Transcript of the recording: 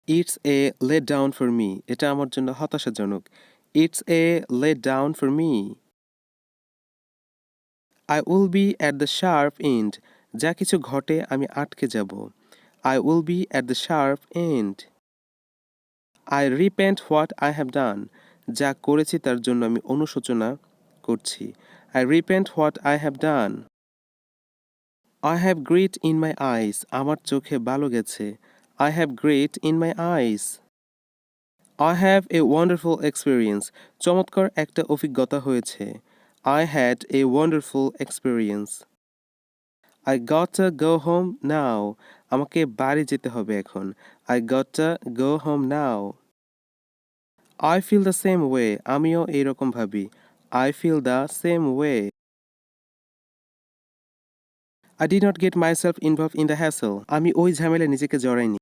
It's a letdown for me. এটা আমার জন্য হতাশাজনক. It's a letdown for me. I will be at the sharp end. যা কিছু ঘটে আমি আটকে যাব. I will be at the sharp end. I repent what I have done. যা করেছি তার জন্য আমি অনুশোচনা করছি. I repent what I have done. I have grit in my eyes. আমার চোখে বালো গেছে. I have grit in my eyes. I have a wonderful experience. চমৎকার একটা অভিজ্ঞতা হয়েছে. I had a wonderful experience. I gotta go home now. আমাকে বাড়ি যেতে হবে এখন. I gotta go home now. I feel the same way. আমিও এইরকম ভাবি. I feel the same way. I did not get myself involved in the hassle. আমি ওই ঝামেলায় নিজেকে জড়াইনি.